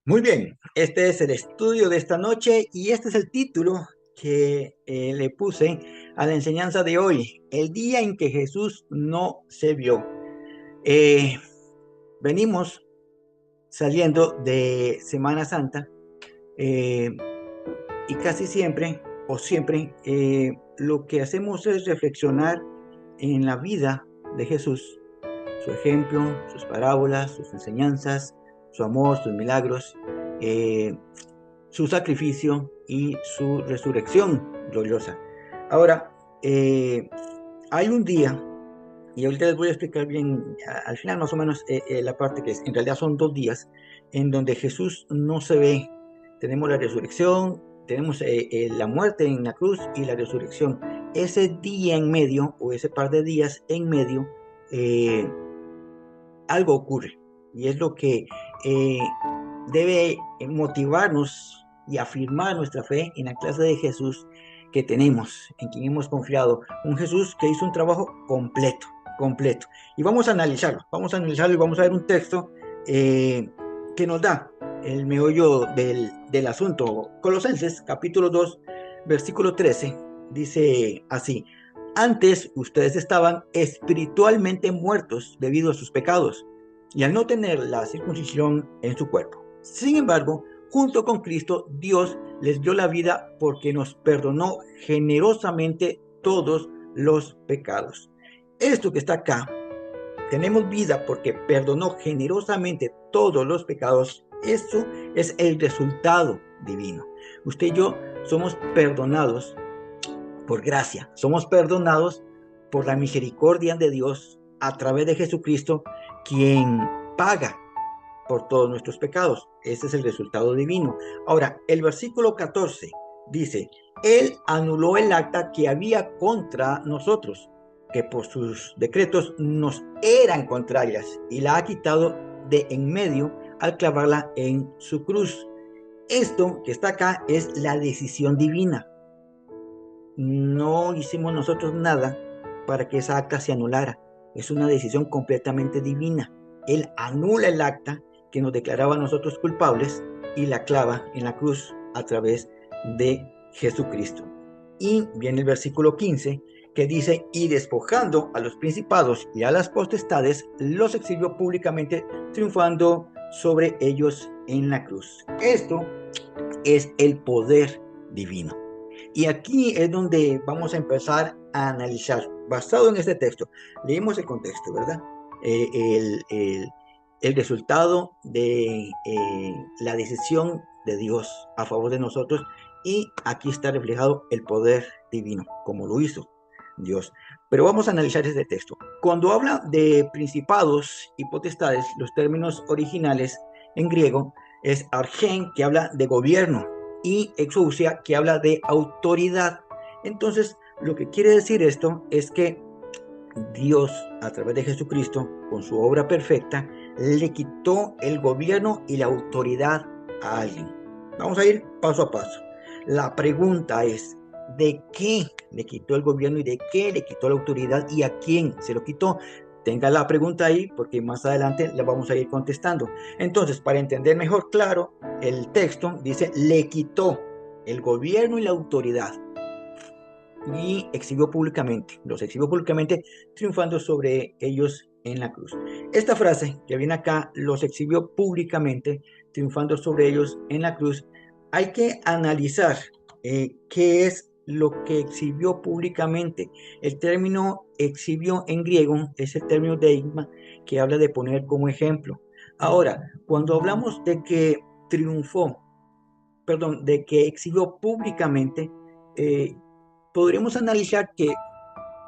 Muy bien, este es el estudio de esta noche y este es el título que le puse a la enseñanza de hoy, el día en que Jesús no se vio. Eh, Venimos saliendo de Semana Santa eh, y casi siempre o siempre lo que hacemos es reflexionar en la vida de Jesús, su ejemplo, sus parábolas, sus enseñanzas, su amor, sus milagros. eh, su sacrificio y su resurrección gloriosa. Ahora, hay un día, y ahorita les voy a explicar bien, al final más o menos la parte que es, en realidad son 2 días, en donde Jesús no se ve. Tenemos la resurrección, tenemos la muerte en la cruz y la resurrección. Ese día en medio, o ese par de días en medio, eh, algo ocurre. Y es lo que eh, debe motivarnos y afirmar nuestra fe en la clase de Jesús que tenemos, en quien hemos confiado. Un Jesús que hizo un trabajo completo, completo. Y vamos a analizarlo y vamos a ver un texto que nos da el meollo del asunto. Colosenses capítulo 2, versículo 13, dice así: antes ustedes estaban espiritualmente muertos debido a sus pecados y al no tener la circuncisión en su cuerpo. Sin embargo, junto con Cristo, Dios les dio la vida porque nos perdonó generosamente todos los pecados. Esto que está acá, tenemos vida porque perdonó generosamente todos los pecados. Eso es el resultado divino. Usted y yo somos perdonados por gracia. Somos perdonados por la misericordia de Dios a través de Jesucristo, quien paga por todos nuestros pecados. Ese es el resultado divino. Ahora, el versículo 14 dice: Él anuló el acta que había contra nosotros, que por sus decretos nos eran contrarias, y la ha quitado de en medio al clavarla en su cruz. Esto que está acá es la decisión divina. No hicimos nosotros nada para que esa acta se anulara. Es una decisión completamente divina. Él anula el acta que nos declaraba a nosotros culpables y la clava en la cruz a través de Jesucristo. Y viene el versículo 15 que dice: y despojando a los principados y a las potestades, los exhibió públicamente, triunfando sobre ellos en la cruz. Esto es el poder divino. Y aquí es donde vamos a empezar a analizar, basado en este texto. Leímos el contexto, ¿verdad? Eh, el, el, el resultado de la decisión de Dios a favor de nosotros, y aquí está reflejado el poder divino, como lo hizo Dios. Pero vamos a analizar este texto. Cuando habla de principados y potestades, los términos originales en griego es argen, que habla de gobierno, y exousia, que habla de autoridad. Entonces, lo que quiere decir esto es que Dios, a través de Jesucristo, con su obra perfecta, le quitó el gobierno y la autoridad a alguien. Vamos a ir paso a paso. La pregunta es: ¿de qué le quitó el gobierno y de qué le quitó la autoridad y a quién se lo quitó? Tenga la pregunta ahí porque más adelante la vamos a ir contestando. Entonces, para entender mejor claro, el texto dice: le quitó el gobierno y la autoridad y los exhibió públicamente, triunfando sobre ellos en la cruz. Esta frase que viene acá, los exhibió públicamente, triunfando sobre ellos en la cruz, hay que analizar qué es lo que exhibió públicamente. El término exhibió en griego es el término deigma, que habla de poner como ejemplo. Ahora, cuando hablamos de que triunfó, perdón, de que exhibió públicamente, eh, podremos analizar que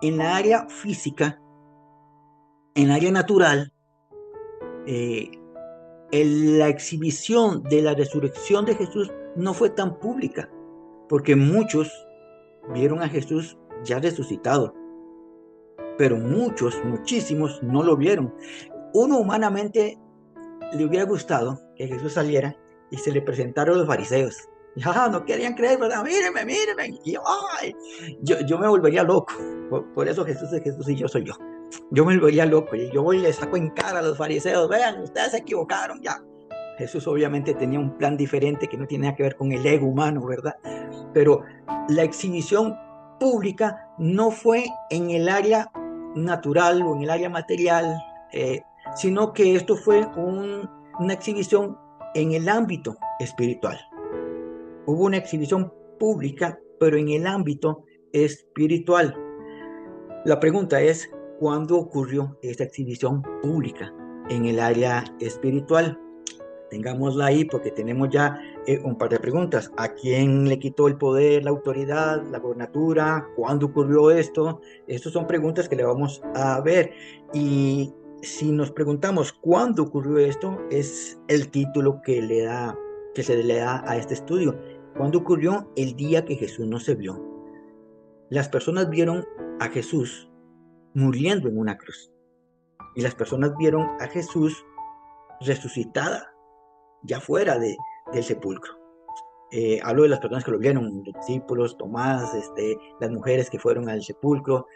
en la área física, en la área natural, eh, la exhibición de la resurrección de Jesús no fue tan pública, porque muchos vieron a Jesús ya resucitado, pero muchos, muchísimos no lo vieron. Uno humanamente le hubiera gustado que Jesús saliera y se le presentaron a los fariseos. Ya no querían creer, ¿verdad? Mírenme, mírenme. Y ay, yo me volvería loco. Por eso Jesús es Jesús y yo soy yo. Yo me volvería loco y yo voy y le saco en cara a los fariseos: vean, ustedes se equivocaron ya. Jesús obviamente tenía un plan diferente que no tiene nada que ver con el ego humano, ¿verdad? Pero la exhibición pública no fue en el área natural o en el área material, sino que esto fue una exhibición en el ámbito espiritual. Hubo una exhibición pública, pero en el ámbito espiritual. La pregunta es, ¿cuándo ocurrió esta exhibición pública en el área espiritual? Tengámosla ahí porque tenemos ya un par de preguntas. ¿A quién le quitó el poder, la autoridad, la gobernatura? ¿Cuándo ocurrió esto? Estas son preguntas que le vamos a ver. Y si nos preguntamos cuándo ocurrió esto, es el título que se le da a este estudio. ¿Cuándo ocurrió? El día que Jesús no se vio. Las personas vieron a Jesús muriendo en una cruz. Y las personas vieron a Jesús resucitada ya fuera del sepulcro. Hablo de las personas que lo vieron, los discípulos, Tomás, las mujeres que fueron al sepulcro,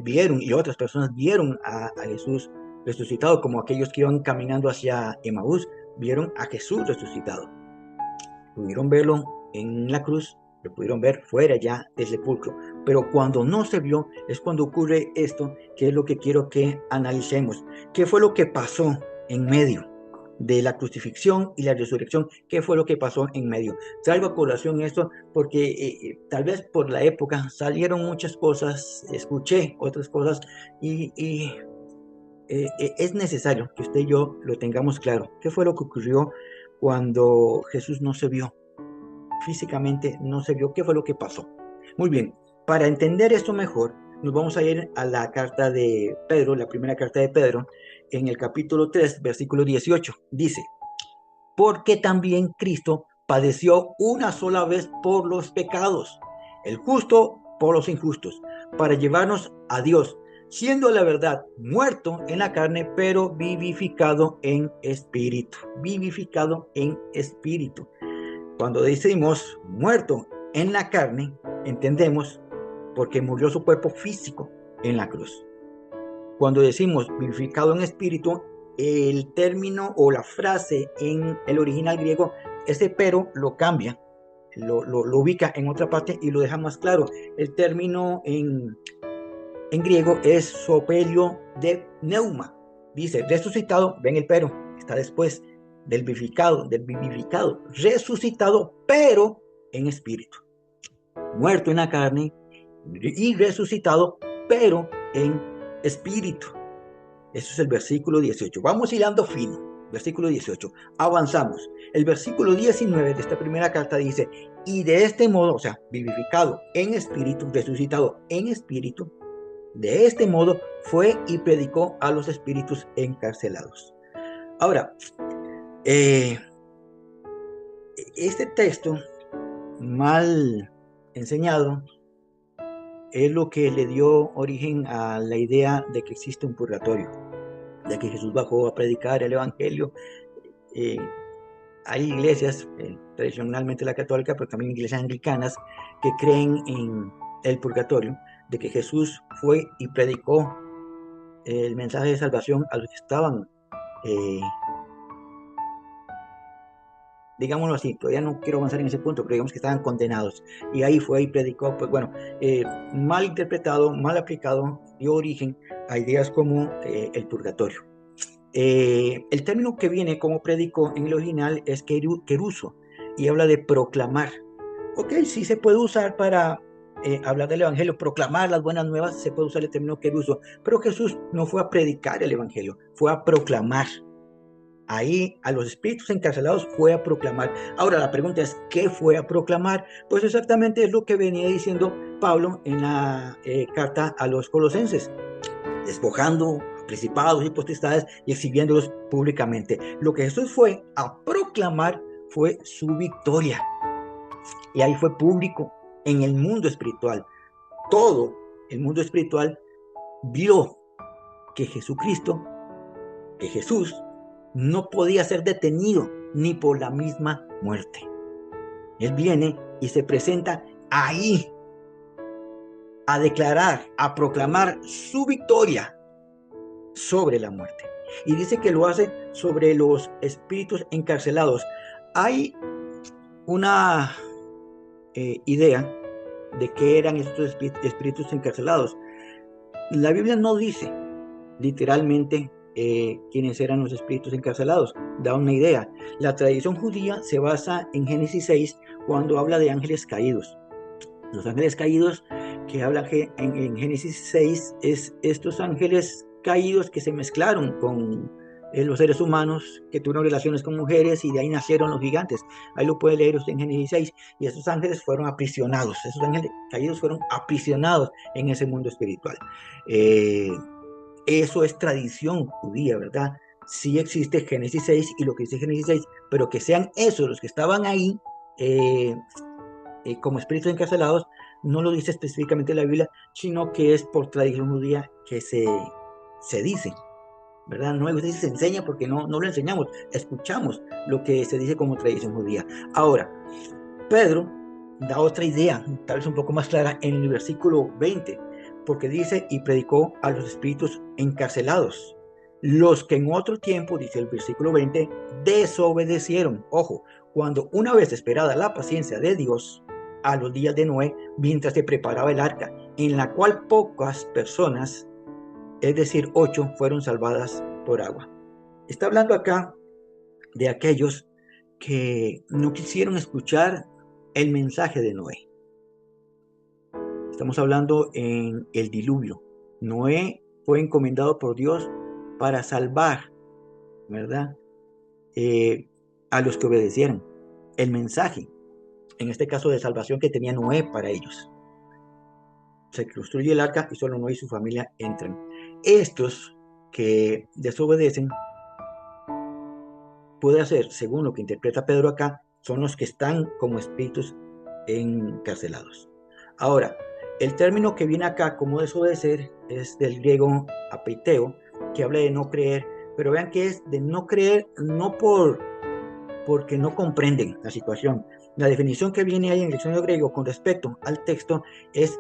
vieron, y otras personas vieron a Jesús resucitado, como aquellos que iban caminando hacia Emaús, vieron a Jesús resucitado. Pudieron verlo en la cruz, lo pudieron ver fuera ya del sepulcro, pero cuando no se vio es cuando ocurre esto, que es lo que quiero que analicemos. ¿Qué fue lo que pasó en medio de la crucifixión y la resurrección? ¿Qué fue lo que pasó en medio? Traigo a colación esto porque tal vez por la época salieron muchas cosas, escuché otras cosas y es necesario que usted y yo lo tengamos claro. ¿Qué fue lo que ocurrió cuando Jesús no se vio? Físicamente no se vio. ¿Qué fue lo que pasó? Muy bien, para entender esto mejor, nos vamos a ir a la carta de Pedro, la primera carta de Pedro, en el capítulo 3, versículo 18. Dice, porque también Cristo padeció una sola vez por los pecados, el justo por los injustos, para llevarnos a Dios, siendo la verdad muerto en la carne, pero vivificado en espíritu. Vivificado en espíritu. Cuando decimos muerto en la carne, entendemos porque murió su cuerpo físico en la cruz. Cuando decimos vivificado en espíritu, el término o la frase en el original griego, ese pero lo cambia, lo ubica en otra parte y lo deja más claro. El término en griego es soperio de pneuma. Dice resucitado, ven el pero, está después del vivificado, resucitado, pero en espíritu. Muerto en la carne y resucitado, pero en espíritu. Eso es el versículo 18. Vamos hilando fino. Versículo 18. Avanzamos. El versículo 19 de esta primera carta dice, y de este modo, o sea, vivificado en espíritu, resucitado en espíritu, de este modo fue y predicó a los espíritus encarcelados. Ahora, este texto mal enseñado es lo que le dio origen a la idea de que existe un purgatorio, de que Jesús bajó a predicar el evangelio. Hay iglesias, tradicionalmente la católica, pero también iglesias anglicanas, que creen en el purgatorio, de que Jesús fue y predicó el mensaje de salvación a los que estaban, digámoslo así, todavía no quiero avanzar en ese punto, pero digamos que estaban condenados, y ahí fue y predicó. Pues bueno, mal interpretado, mal aplicado, dio origen a ideas como el purgatorio. El término que viene como predicó en el original es keruso, y habla de proclamar. Ok, sí se puede usar para hablar del evangelio, proclamar las buenas nuevas, se puede usar el término keruso, pero Jesús no fue a predicar el evangelio, fue a proclamar. Ahí a los espíritus encarcelados fue a proclamar. Ahora la pregunta es, ¿qué fue a proclamar? Pues exactamente es lo que venía diciendo Pablo en la carta a los colosenses, despojando principados y potestades y exhibiéndolos públicamente. Lo que Jesús fue a proclamar fue su victoria. Y ahí fue público en el mundo espiritual. Todo el mundo espiritual vio que Jesucristo, que Jesús, no podía ser detenido ni por la misma muerte. Él viene y se presenta ahí a declarar, a proclamar su victoria sobre la muerte. Y dice que lo hace sobre los espíritus encarcelados. Hay una idea de qué eran estos espíritus encarcelados. La Biblia no dice literalmente quiénes eran los espíritus encarcelados, da una idea. La tradición judía se basa en Génesis 6 cuando habla de ángeles caídos. Los ángeles caídos que hablan en Génesis 6 es estos ángeles caídos que se mezclaron con los seres humanos, que tuvieron relaciones con mujeres y de ahí nacieron los gigantes. Ahí lo puede leer usted en Génesis 6. Y esos ángeles fueron aprisionados, esos ángeles caídos fueron aprisionados en ese mundo espiritual. Eso es tradición judía, ¿verdad? Sí existe Génesis 6 y lo que dice Génesis 6, pero que sean esos los que estaban ahí como espíritus encarcelados, no lo dice específicamente la Biblia, sino que es por tradición judía que se dice, ¿verdad? No se enseña porque no lo enseñamos, escuchamos lo que se dice como tradición judía. Ahora, Pedro da otra idea, tal vez un poco más clara, en el versículo 20, porque dice, y predicó a los espíritus encarcelados, los que en otro tiempo, dice el versículo 20, desobedecieron. Ojo, cuando una vez esperada la paciencia de Dios, a los días de Noé, mientras se preparaba el arca, en la cual pocas personas, es decir, 8, fueron salvadas por agua. Está hablando acá de aquellos que no quisieron escuchar el mensaje de Noé. Estamos hablando en el diluvio. Noé fue encomendado por Dios para salvar, ¿verdad? A los que obedecieron el mensaje, en este caso de salvación que tenía Noé para ellos. Se construye el arca y solo Noé y su familia entran. Estos que desobedecen, puede ser, según lo que interpreta Pedro acá, son los que están como espíritus encarcelados. Ahora, el término que viene acá como desobedecer es del griego apeiteo, que habla de no creer, pero vean que es de no creer no porque no comprenden la situación. La definición que viene ahí en el diccionario griego con respecto al texto es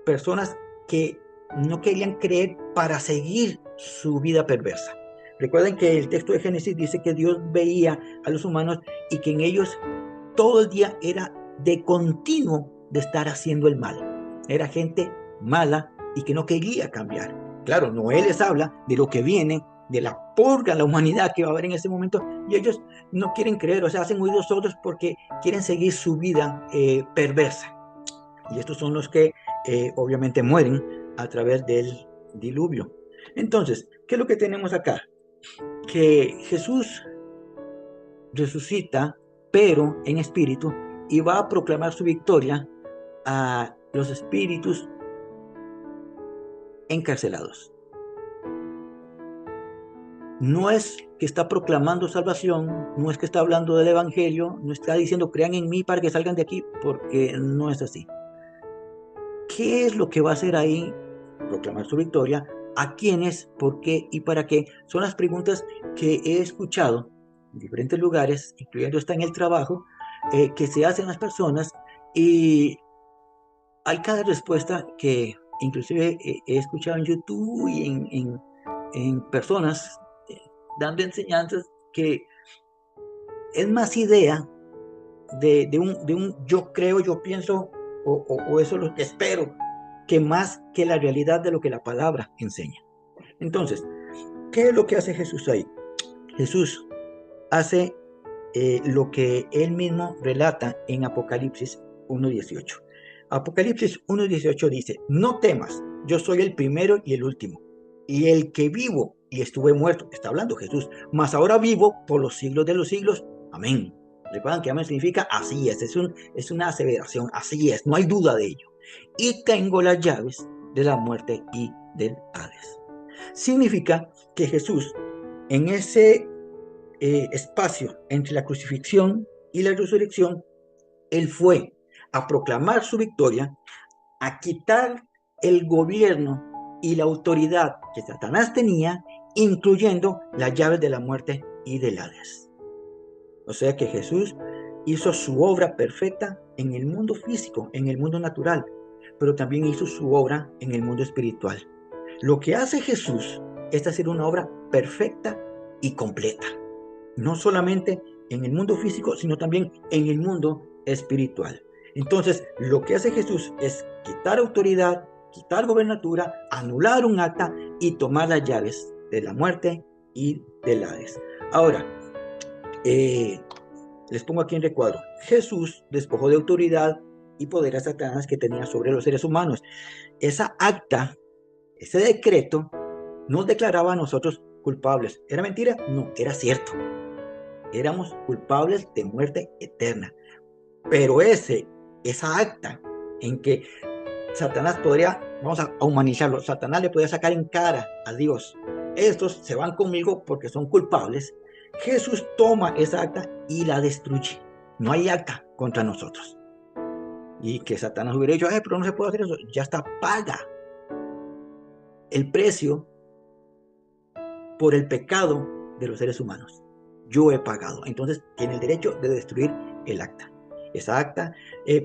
personas que no querían creer para seguir su vida perversa. Recuerden que el texto de Génesis dice que Dios veía a los humanos y que en ellos todo el día era de continuo de estar haciendo el mal. Era gente mala y que no quería cambiar. Claro, Noé les habla de lo que viene, de la purga en la humanidad que va a haber en ese momento, y ellos no quieren creer, o sea, hacen oídos sordos porque quieren seguir su vida perversa. Y estos son los que obviamente mueren a través del diluvio. Entonces, ¿qué es lo que tenemos acá? Que Jesús resucita, pero en espíritu, y va a proclamar su victoria a los espíritus encarcelados. No es que está proclamando salvación, no es que está hablando del evangelio, no está diciendo crean en mí para que salgan de aquí, porque no es así. ¿Qué es lo que va a hacer ahí? Proclamar su victoria. ¿A quiénes? ¿Por qué? ¿Y para qué? Son las preguntas que he escuchado en diferentes lugares, incluyendo hasta en el trabajo, que se hacen las personas, y hay cada respuesta que inclusive he escuchado en YouTube y en personas dando enseñanzas que es más idea de un yo creo, yo pienso, o eso es lo que espero, que más que la realidad de lo que la palabra enseña. Entonces, ¿qué es lo que hace Jesús ahí? Jesús hace lo que él mismo relata en Apocalipsis 1:18. Apocalipsis 1:18 dice, no temas, yo soy el primero y el último, y el que vivo y estuve muerto, está hablando Jesús, mas ahora vivo por los siglos de los siglos, amén. Recuerdan que amén significa así es una aseveración, así es, no hay duda de ello. Y tengo las llaves de la muerte y del Hades. Significa que Jesús, en ese espacio entre la crucifixión y la resurrección, él fue a proclamar su victoria, a quitar el gobierno y la autoridad que Satanás tenía, incluyendo las llaves de la muerte y del Hades. O sea que Jesús hizo su obra perfecta en el mundo físico, en el mundo natural, pero también hizo su obra en el mundo espiritual. Lo que hace Jesús es hacer una obra perfecta y completa. No solamente en el mundo físico, sino también en el mundo espiritual. Entonces, lo que hace Jesús es quitar autoridad, quitar gobernatura, anular un acta y tomar las llaves de la muerte y del Hades. Ahora, les pongo aquí en recuadro. Jesús despojó de autoridad y poder a Satanás que tenía sobre los seres humanos. Esa acta, ese decreto, nos declaraba a nosotros culpables. ¿Era mentira? No, era cierto. Éramos culpables de muerte eterna. Pero esa acta en que Satanás podría, vamos a humanizarlo, Satanás le podía sacar en cara a Dios: estos se van conmigo porque son culpables. Jesús toma esa acta y la destruye. No hay acta contra nosotros. Y que Satanás hubiera dicho: pero no se puede hacer eso. Ya está, paga el precio por el pecado de los seres humanos. Yo he pagado. Entonces tiene el derecho de destruir el acta. Esa acta,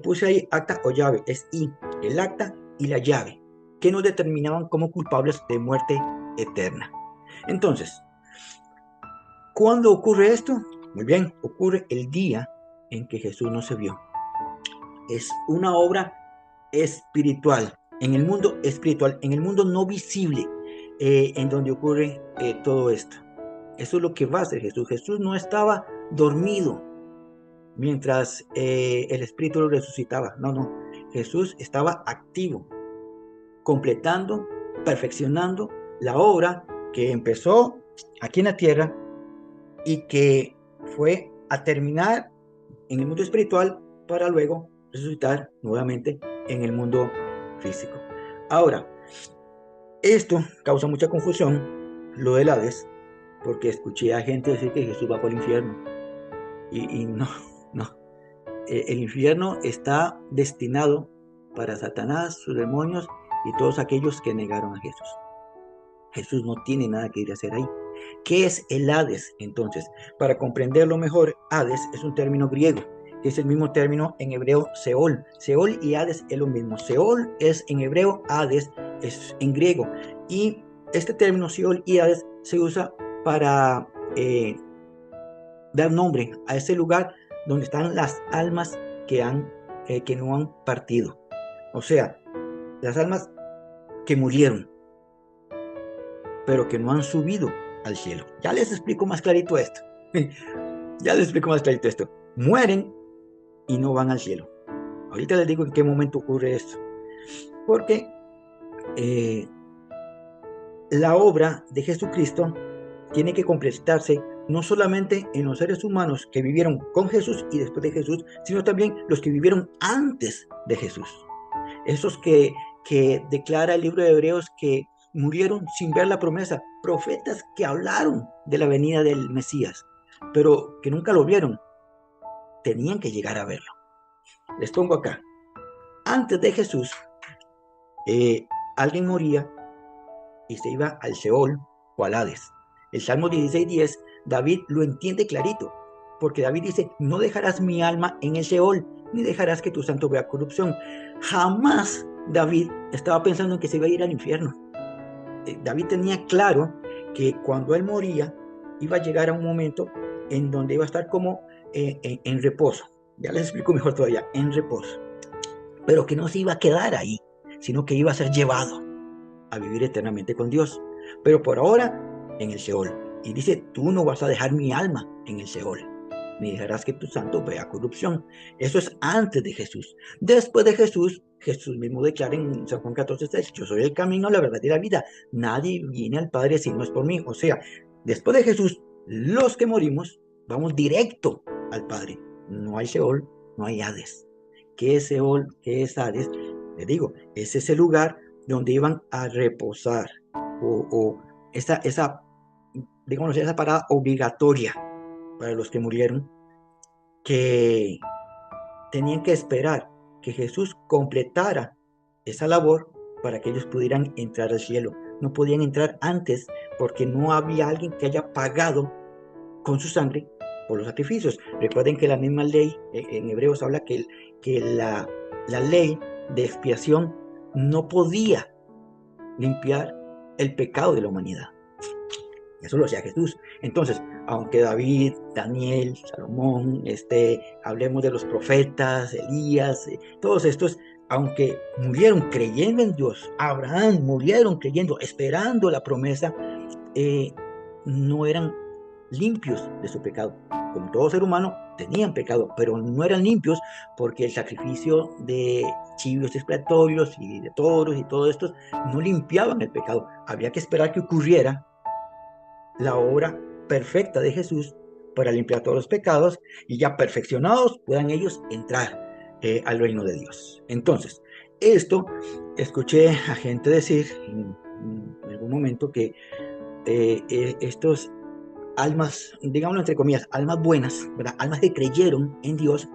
puse ahí acta o llave, es I, el acta y la llave, que nos determinaban como culpables de muerte eterna. Entonces, ¿cuándo ocurre esto? Muy bien, ocurre el día en que Jesús no se vio. Es una obra espiritual, en el mundo espiritual, en el mundo no visible, en donde ocurre todo esto. Eso es lo que va a hacer Jesús. Jesús no estaba dormido mientras el Espíritu lo resucitaba. No. Jesús estaba activo, completando, perfeccionando la obra que empezó aquí en la tierra y que fue a terminar en el mundo espiritual para luego resucitar nuevamente en el mundo físico. Ahora, esto causa mucha confusión, lo del Hades, porque escuché a gente decir que Jesús bajó al infierno. Y no. El infierno está destinado para Satanás, sus demonios y todos aquellos que negaron a Jesús. Jesús no tiene nada que ir a hacer ahí. ¿Qué es el Hades? Entonces, para comprenderlo mejor, Hades es un término griego, que es el mismo término en hebreo Seol. Seol y Hades es lo mismo. Seol es en hebreo, Hades es en griego. Y este término Seol y Hades se usa para dar nombre a ese lugar donde están las almas que no han partido. O sea, las almas que murieron, pero que no han subido al cielo. Ya les explico más clarito esto. Mueren y no van al cielo. Ahorita les digo en qué momento ocurre esto. Porque la obra de Jesucristo tiene que completarse no solamente en los seres humanos que vivieron con Jesús y después de Jesús, sino también los que vivieron antes de Jesús. Esos que declara el libro de Hebreos que murieron sin ver la promesa, profetas que hablaron de la venida del Mesías, pero que nunca lo vieron, tenían que llegar a verlo. Les pongo acá: antes de Jesús, alguien moría y se iba al Seol o al Hades. El Salmo 16:10, David lo entiende clarito, porque David dice: no dejarás mi alma en el Seol, ni dejarás que tu santo vea corrupción. Jamás David estaba pensando en que se iba a ir al infierno. David tenía claro que cuando él moría, iba a llegar a un momento en donde iba a estar como en reposo. Ya les explico mejor todavía, en reposo. Pero que no se iba a quedar ahí, sino que iba a ser llevado a vivir eternamente con Dios. Pero por ahora, en el Seol. Y dice: tú no vas a dejar mi alma en el Seol, ni dejarás que tu santo vea corrupción. Eso es antes de Jesús. Después de Jesús, Jesús mismo declara en San Juan 14:6: yo soy el camino, la verdad y la vida. Nadie viene al Padre si no es por mí. O sea, después de Jesús, los que morimos, vamos directo al Padre. No hay Seol, no hay Hades. ¿Qué es Seol? ¿Qué es Hades? Les digo, es ese lugar donde iban a reposar, o esa parada obligatoria para los que murieron, que tenían que esperar que Jesús completara esa labor para que ellos pudieran entrar al cielo. No podían entrar antes porque no había alguien que haya pagado con su sangre por los sacrificios. Recuerden que la misma ley, en Hebreos habla que la ley de expiación no podía limpiar el pecado de la humanidad. Eso lo hacía Jesús. Entonces, aunque David, Daniel, Salomón, hablemos de los profetas, Elías, todos estos, aunque murieron creyendo en Dios, Abraham murieron creyendo, esperando la promesa, eh, no eran limpios de su pecado. Como todo ser humano, tenían pecado, pero no eran limpios porque el sacrificio de chivos expiatorios y de toros y todo esto no limpiaban el pecado. Había que esperar que ocurriera la obra perfecta de Jesús para limpiar todos los pecados y ya perfeccionados puedan ellos entrar al reino de Dios. Entonces, esto escuché a gente decir en algún momento que estos almas, digámoslo entre comillas, almas buenas, ¿verdad? Almas que creyeron en Dios,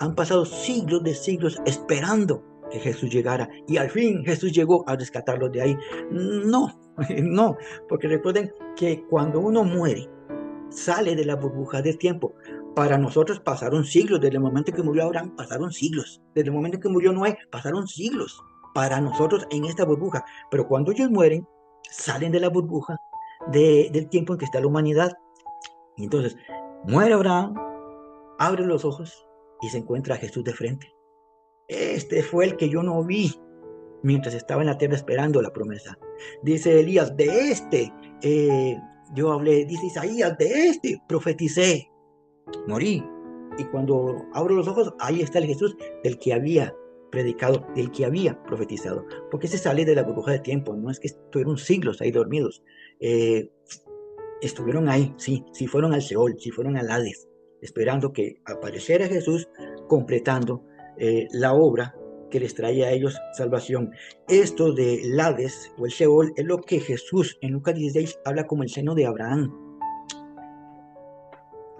han pasado siglos de siglos esperando que Jesús llegara y al fin Jesús llegó a rescatarlos de ahí. No, no, porque recuerden que cuando uno muere, sale de la burbuja del tiempo. Para nosotros pasaron siglos, desde el momento que murió Abraham pasaron siglos, desde el momento que murió Noé pasaron siglos para nosotros en esta burbuja, pero cuando ellos mueren, salen de la burbuja del tiempo en que está la humanidad. Y entonces muere Abraham, abre los ojos y se encuentra a Jesús de frente. Este fue el que yo no vi mientras estaba en la tierra esperando la promesa. Dice Elías, de este yo hablé, dice Isaías, de este profeticé, morí. Y cuando abro los ojos, ahí está el Jesús del que había predicado, del que había profetizado. Porque se sale de la burbuja de tiempo, no es que estuvieron siglos ahí dormidos. Estuvieron ahí, sí, sí fueron al Seol, sí fueron al Hades, esperando que apareciera Jesús completando la obra que les traía a ellos salvación. Esto del Hades o el Seol es lo que Jesús en Lucas 16 habla como el seno de Abraham.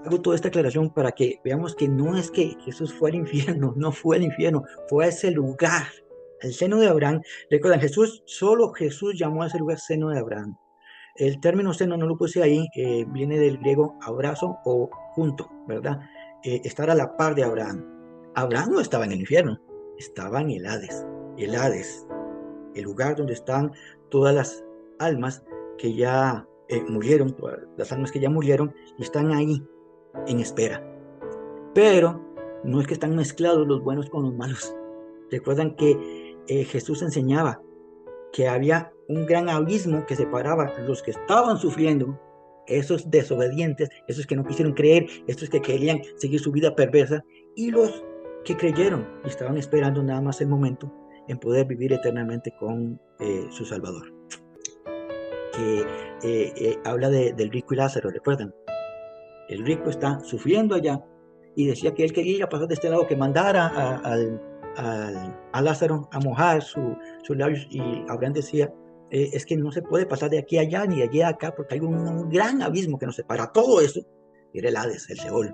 Hago toda esta aclaración para que veamos que no es que Jesús fue al infierno, no fue al infierno, fue a ese lugar, el seno de Abraham. Recuerdan, solo Jesús llamó a ese lugar seno de Abraham. El término seno no lo puse ahí, viene del griego abrazo o junto, ¿verdad? Estar a la par de Abraham. Abraham no estaba en el infierno, estaba en el Hades. El Hades, el lugar donde están todas las almas que ya murieron, todas las almas que ya murieron, y están ahí en espera. Pero no es que están mezclados los buenos con los malos. Recuerdan que Jesús enseñaba que había un gran abismo que separaba los que estaban sufriendo, esos desobedientes, esos que no quisieron creer, estos que querían seguir su vida perversa, y los que creyeron y estaban esperando nada más el momento en poder vivir eternamente con su Salvador. Que habla del rico y Lázaro, ¿recuerdan? El rico está sufriendo allá y decía que él quería ir a pasar de este lado, que mandara a Lázaro a mojar sus labios, y Abraham decía, es que no se puede pasar de aquí a allá ni de allí a acá porque hay un gran abismo que nos separa. Todo eso era el Hades, el Seol.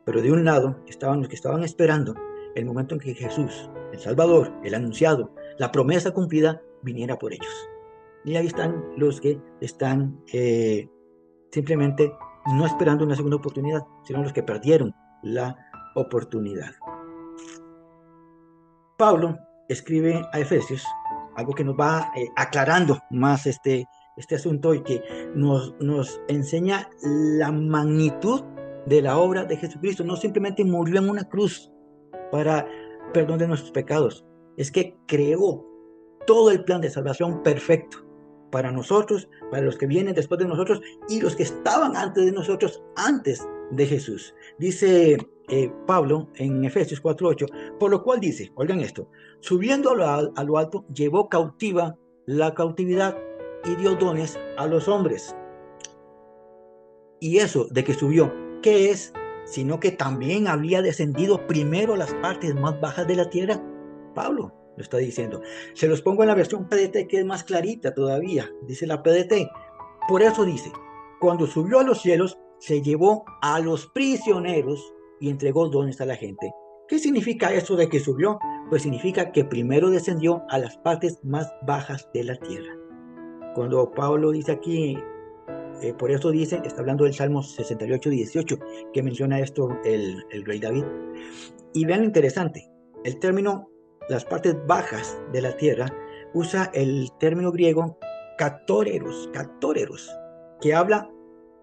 Pero de un lado estaban los que estaban esperando el momento en que Jesús, el Salvador, el anunciado, la promesa cumplida, viniera por ellos. Y ahí están los que están simplemente no esperando una segunda oportunidad, sino los que perdieron la oportunidad. Pablo escribe a Efesios algo que nos va aclarando más este asunto y que nos enseña la magnitud de la obra de Jesucristo. No simplemente murió en una cruz para perdón de nuestros pecados, es que creó todo el plan de salvación perfecto para nosotros, para los que vienen después de nosotros y los que estaban antes de nosotros, antes de Jesús. Dice Pablo en Efesios 4:8, por lo cual dice, oigan esto, subiendo a lo alto, llevó cautiva la cautividad y dio dones a los hombres. Y eso de que subió, ¿qué es? Sino que también había descendido primero a las partes más bajas de la tierra. Pablo lo está diciendo. Se los pongo en la versión PDT, que es más clarita todavía. Dice la PDT. Por eso dice, cuando subió a los cielos, se llevó a los prisioneros y entregó dones a la gente. ¿Qué significa eso de que subió? Pues significa que primero descendió a las partes más bajas de la tierra. Cuando Pablo dice aquí, por eso dice, está hablando del Salmo 68:18, que menciona esto el rey David. Y vean lo interesante, el término las partes bajas de la tierra usa el término griego catóreros. que habla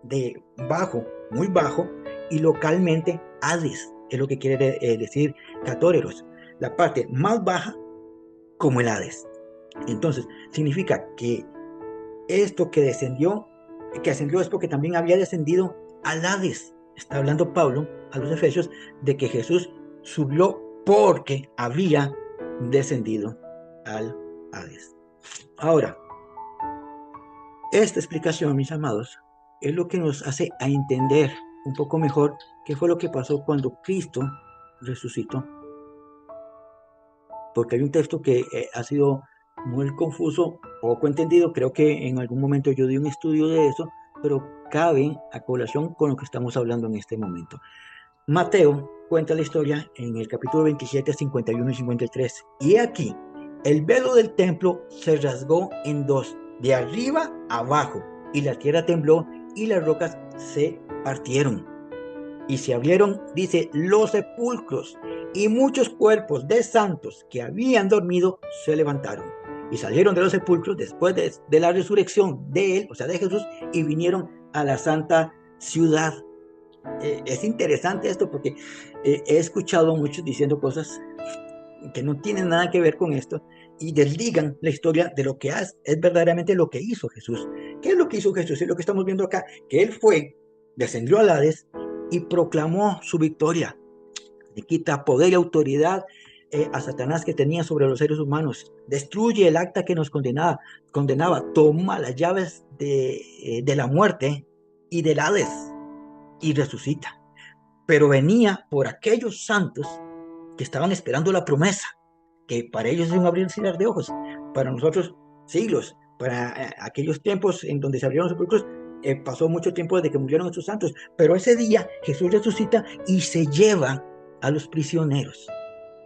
de bajo, muy bajo, y localmente Hades, es lo que quiere decir catóreros, la parte más baja como el Hades. Entonces, significa que esto que ascendió es porque también había descendido al Hades. Está hablando Pablo a los Efesios de que Jesús subió porque había descendido al Hades. Ahora, esta explicación, mis amados, es lo que nos hace a entender un poco mejor qué fue lo que pasó cuando Cristo resucitó. Porque hay un texto que ha sido muy confuso, poco entendido. Creo que en algún momento yo di un estudio de eso, pero cabe a colación con lo que estamos hablando en este momento. Mateo cuenta la historia en el capítulo 27, 51 y 53. Y aquí, el velo del templo se rasgó en dos, de arriba a abajo, y la tierra tembló y las rocas se partieron. Y se abrieron, dice, los sepulcros, y muchos cuerpos de santos que habían dormido se levantaron y salieron de los sepulcros después de la resurrección de él, o sea, de Jesús, y vinieron a la santa ciudad. Es interesante esto porque he escuchado a muchos diciendo cosas que no tienen nada que ver con esto y desligan la historia de lo que es verdaderamente lo que hizo Jesús. ¿Qué es lo que hizo Jesús? Es lo que estamos viendo acá, que él fue, descendió al Hades y proclamó su victoria. Le quita poder y autoridad a Satanás que tenía sobre los seres humanos, destruye el acta que nos condenaba, toma las llaves de la muerte y del Hades y resucita. Pero venía por aquellos santos que estaban esperando la promesa, que para ellos es un abrir y cerrar de ojos, para nosotros siglos, para aquellos tiempos en donde se abrieron los sepulcros, pasó mucho tiempo desde que murieron estos santos, pero ese día Jesús resucita y se lleva a los prisioneros,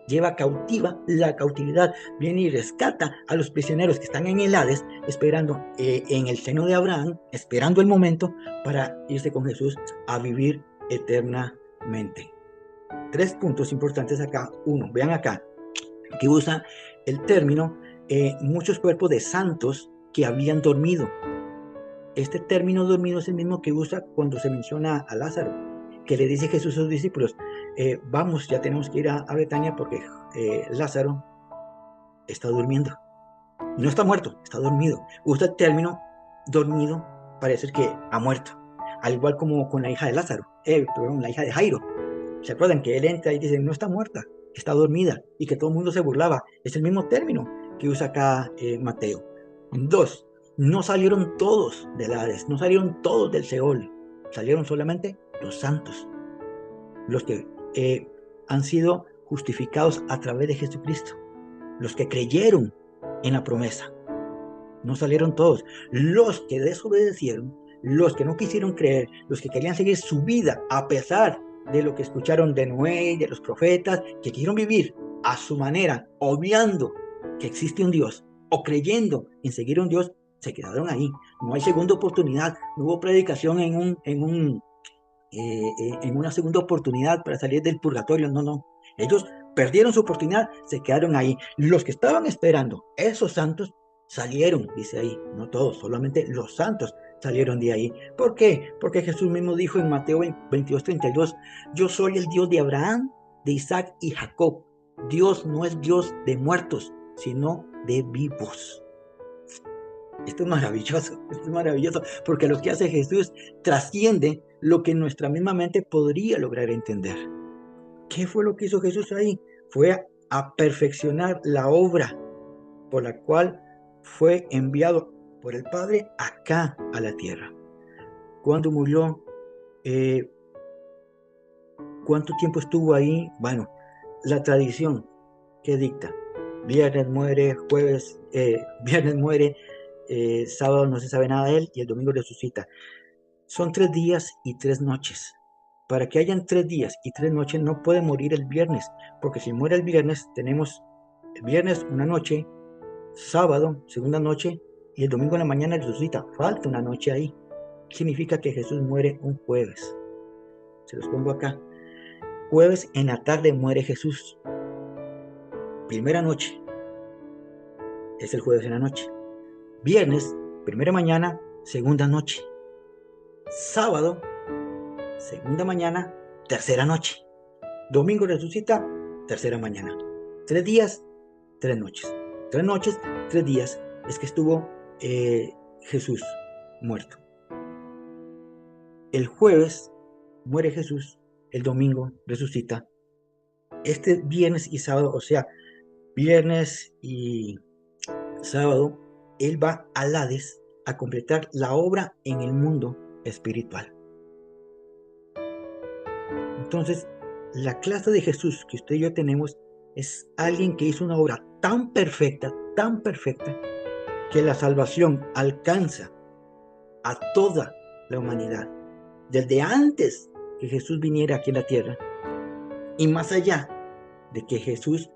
lleva cautiva la cautividad, viene y rescata a los prisioneros que están en el Hades, esperando en el seno de Abraham, esperando el momento para irse con Jesús a vivir eternamente. 3 puntos importantes acá. Uno, vean acá, que usa el término muchos cuerpos de santos que habían dormido. Este término dormido es el mismo que usa cuando se menciona a Lázaro, que le dice Jesús a sus discípulos, vamos, ya tenemos que ir a Betania porque Lázaro está durmiendo. No está muerto, está dormido. Usa el término dormido para decir que ha muerto. Al igual como con la hija de Lázaro, perdón, la hija de Jairo. ¿Se acuerdan que él entra y dice, no está muerta, está dormida? Y que todo el mundo se burlaba. Es el mismo término que usa acá Mateo. 2, no salieron todos del Hades, no salieron todos del Seol. Salieron solamente los santos, los que han sido justificados a través de Jesucristo, los que creyeron en la promesa. No salieron todos. Los que desobedecieron, los que no quisieron creer, los que querían seguir su vida a pesar de lo que escucharon de Noé y de los profetas, que quisieron vivir a su manera, obviando que existe un Dios o creyendo en seguir a un Dios, se quedaron ahí. No hay segunda oportunidad, no hubo predicación en una segunda oportunidad para salir del purgatorio, no. Ellos perdieron su oportunidad, se quedaron ahí. Los que estaban esperando, esos santos, salieron, dice ahí, no todos, solamente los santos salieron de ahí. ¿Por qué? Porque Jesús mismo dijo en Mateo 22:32, yo soy el Dios de Abraham, de Isaac y Jacob. Dios no es Dios de muertos, sino de vivos. Esto es maravilloso, porque lo que hace Jesús trasciende lo que nuestra misma mente podría lograr entender. ¿Qué fue lo que hizo Jesús ahí? Fue a perfeccionar la obra por la cual fue enviado por el Padre acá a la tierra. ¿Cuándo murió? ¿Cuánto tiempo estuvo ahí? Bueno, la tradición que dicta. Viernes muere, viernes muere, sábado no se sabe nada de él y el domingo resucita. Son 3 días y 3 noches. Para que hayan 3 días y 3 noches no puede morir el viernes, porque si muere el viernes tenemos el viernes una noche, sábado segunda noche y el domingo en la mañana resucita. Falta una noche ahí. Significa que Jesús muere un jueves. Se los pongo acá. Jueves en la tarde muere Jesús. Primera noche es el jueves en la noche. Viernes, primera mañana, segunda noche. sábado, segunda mañana, tercera noche. Domingo resucita, tercera mañana. 3 días, 3 noches. 3 noches, 3 días es que estuvo Jesús muerto. El jueves muere Jesús, el domingo resucita. Este viernes y sábado, o sea, viernes y sábado, él va al Hades a completar la obra en el mundo espiritual. Entonces, la clase de Jesús que usted y yo tenemos es alguien que hizo una obra tan perfecta, que la salvación alcanza a toda la humanidad, desde antes que Jesús viniera aquí a la tierra y más allá de que Jesús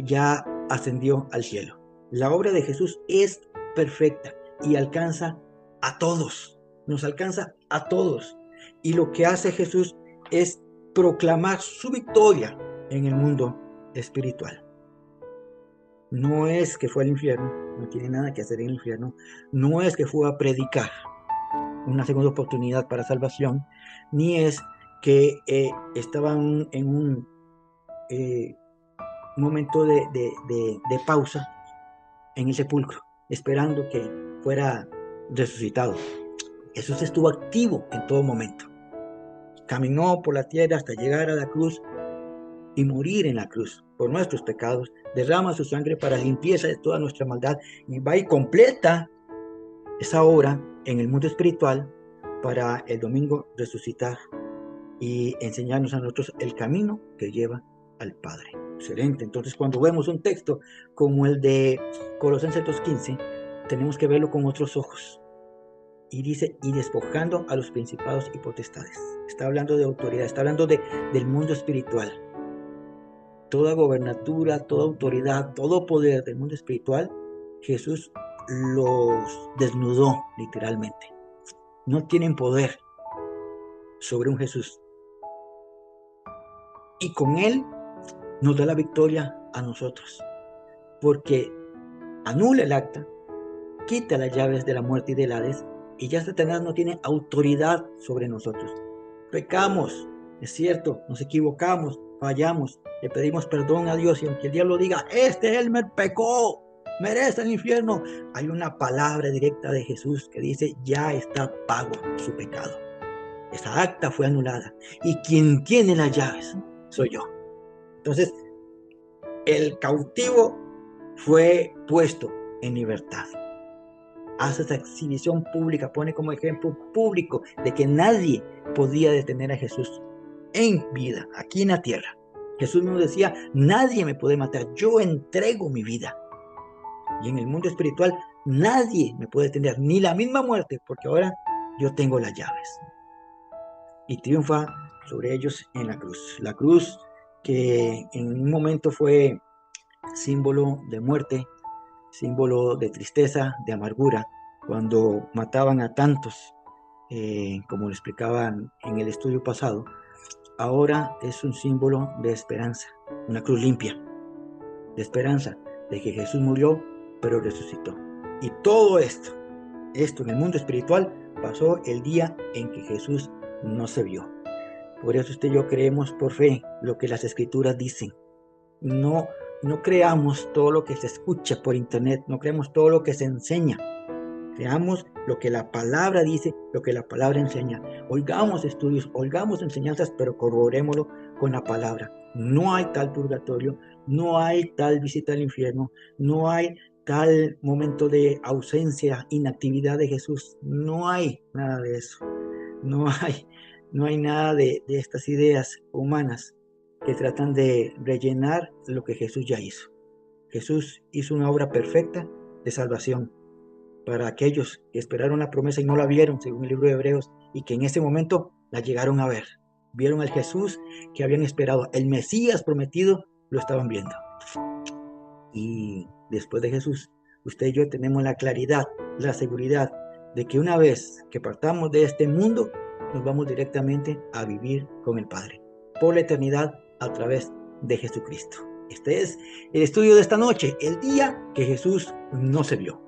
ya ascendió al cielo. La obra de Jesús es perfecta y alcanza a todos, nos alcanza a todos. Y lo que hace Jesús es proclamar su victoria en el mundo espiritual. No es que fue al infierno, no tiene nada que hacer en el infierno, no es que fue a predicar una segunda oportunidad para salvación, ni es que estaban en un momento de pausa en el sepulcro, esperando que fuera resucitado. Jesús estuvo activo en todo momento. Caminó por la tierra hasta llegar a la cruz y morir en la cruz por nuestros pecados. Derrama su sangre para limpieza de toda nuestra maldad y va y completa esa obra en el mundo espiritual para el domingo resucitar y enseñarnos a nosotros el camino que lleva al Padre. Excelente. Entonces, cuando vemos un texto como el de Colosenses 2:15, tenemos que verlo con otros ojos. Y dice, y despojando a los principados y potestades. Está hablando de autoridad, está hablando del mundo espiritual. Toda gobernatura, toda autoridad, todo poder del mundo espiritual, Jesús los desnudó literalmente. No tienen poder sobre un Jesús. Y con él nos da la victoria a nosotros, porque anula el acta, quita las llaves de la muerte y del Hades, y ya Satanás no tiene autoridad sobre nosotros. Pecamos, es cierto, nos equivocamos, fallamos, le pedimos perdón a Dios, y aunque el diablo diga, Elmer pecó, merece el infierno, hay una palabra directa de Jesús que dice, ya está pago su pecado. Esa acta fue anulada, y quien tiene las llaves soy yo. Entonces, el cautivo fue puesto en libertad. Hace esa exhibición pública, pone como ejemplo público de que nadie podía detener a Jesús en vida, aquí en la tierra. Jesús nos decía, nadie me puede matar, yo entrego mi vida. Y en el mundo espiritual, nadie me puede detener, ni la misma muerte, porque ahora yo tengo las llaves. Y triunfa sobre ellos en la cruz. La cruz que en un momento fue símbolo de muerte, símbolo de tristeza, de amargura, cuando mataban a tantos, como lo explicaban en el estudio pasado, ahora es un símbolo de esperanza, una cruz limpia, de esperanza, de que Jesús murió, pero resucitó. Y todo esto en el mundo espiritual, pasó el día en que Jesús no se vio. Por eso usted y yo creemos por fe lo que las escrituras dicen. No creamos todo lo que se escucha por internet, no creamos todo lo que se enseña. Creamos lo que la palabra dice, lo que la palabra enseña. Oigamos estudios, oigamos enseñanzas, pero corroborémoslo con la palabra. No hay tal purgatorio, no hay tal visita al infierno, no hay tal momento de ausencia, inactividad de Jesús. No hay nada de eso. No hay nada de estas ideas humanas que tratan de rellenar lo que Jesús ya hizo. Jesús hizo una obra perfecta de salvación para aquellos que esperaron la promesa y no la vieron, según el libro de Hebreos, y que en ese momento la llegaron a ver. Vieron al Jesús que habían esperado, el Mesías prometido, lo estaban viendo. Y después de Jesús, usted y yo tenemos la claridad, la seguridad de que una vez que partamos de este mundo, nos vamos directamente a vivir con el Padre, por la eternidad, a través de Jesucristo. Este es el estudio de esta noche, el día que Jesús no se vio.